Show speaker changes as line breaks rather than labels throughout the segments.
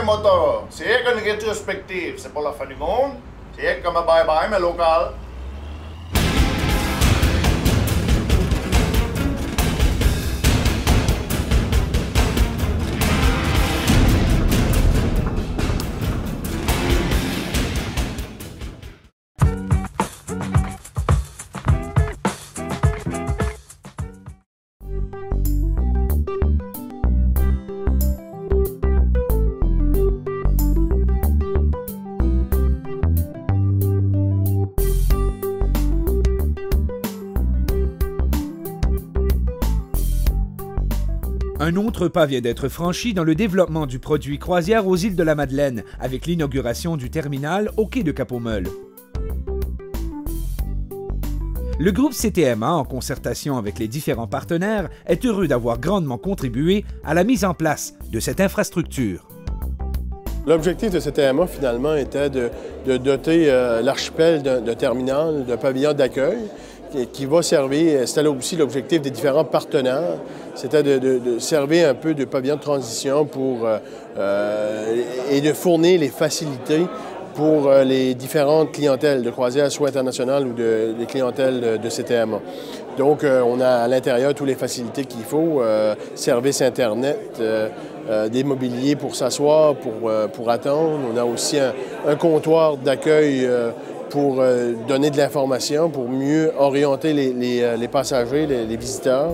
moteur. C'est une rétrospective. C'est pas la fin du monde. C'est comme un bye-bye, mais local.
Un autre pas vient d'être franchi dans le développement du produit croisière aux îles de la Madeleine, avec l'inauguration du terminal au quai de Cap-aux-Meules. Le groupe CTMA, en concertation avec les différents partenaires, est heureux d'avoir grandement contribué à la mise en place de cette infrastructure.
L'objectif de CTMA, finalement, était de doter l'archipel d'un terminal, d'un pavillon d'accueil, qui va servir, c'était aussi l'objectif des différents partenaires, c'était de servir un peu de pavillon de transition et de fournir les facilités pour les différentes clientèles de croisière, soit internationales ou des clientèles de CTMA. Donc, on a à l'intérieur toutes les facilités qu'il faut, service Internet, des mobiliers pour s'asseoir, pour attendre. On a aussi un comptoir d'accueil pour donner de l'information, pour mieux orienter les passagers, les visiteurs.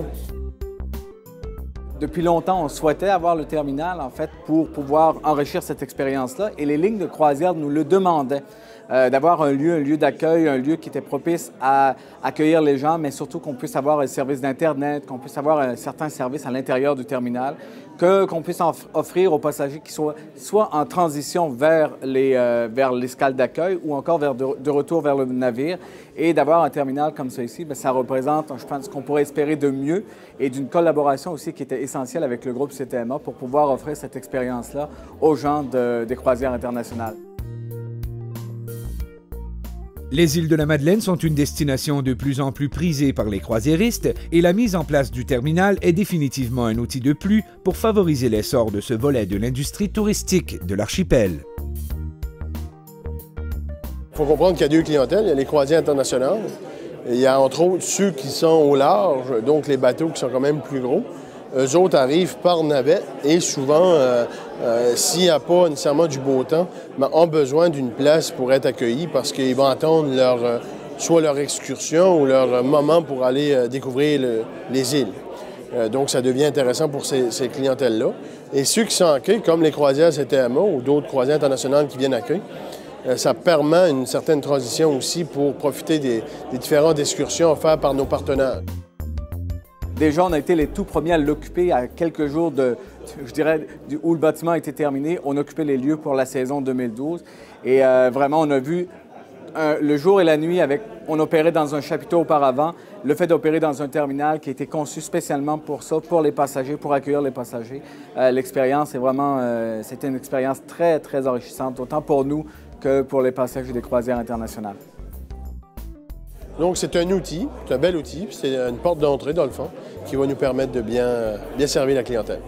Depuis longtemps, on souhaitait avoir le terminal, en fait, pour pouvoir enrichir cette expérience-là. Et les lignes de croisière nous le demandaient, d'avoir un lieu d'accueil, un lieu qui était propice à accueillir les gens, mais surtout qu'on puisse avoir un service d'Internet, qu'on puisse avoir un certain service à l'intérieur du terminal, qu'on puisse offrir aux passagers qui soient soit en transition vers l'escale d'accueil ou encore de retour vers le navire. Et d'avoir un terminal comme ça ici, bien, ça représente, je pense, ce qu'on pourrait espérer de mieux et d'une collaboration aussi qui était essentielle avec le groupe CTMA pour pouvoir offrir cette expérience-là aux gens des croisières internationales.
Les îles de la Madeleine sont une destination de plus en plus prisée par les croisiéristes et la mise en place du terminal est définitivement un outil de plus pour favoriser l'essor de ce volet de l'industrie touristique de l'archipel.
Il faut comprendre qu'il y a deux clientèles. Il y a les croisières internationales. Et il y a entre autres ceux qui sont au large, donc les bateaux qui sont quand même plus gros. Eux autres arrivent par navette et souvent, s'il n'y a pas nécessairement du beau temps, ont besoin d'une place pour être accueillis parce qu'ils vont attendre soit leur excursion ou leur moment pour aller découvrir les îles. Donc, ça devient intéressant pour ces clientèles-là. Et ceux qui sont accueillis, comme les croisières CTMA ou d'autres croisières internationales qui viennent accueillir, ça permet une certaine transition aussi pour profiter des différentes excursions offertes par nos partenaires.
Déjà, on a été les tout premiers à l'occuper à quelques jours où le bâtiment a été terminé. On occupait les lieux pour la saison 2012. Et vraiment, on a vu le jour et la nuit on opérait dans un chapiteau auparavant. Le fait d'opérer dans un terminal qui a été conçu spécialement pour ça, pour les passagers, pour accueillir les passagers. L'expérience est vraiment, c'était une expérience très, très enrichissante, autant pour nous que pour les passagers des croisières internationales.
Donc, c'est un outil, c'est un bel outil, c'est une porte d'entrée, dans le fond, qui va nous permettre de bien servir la clientèle.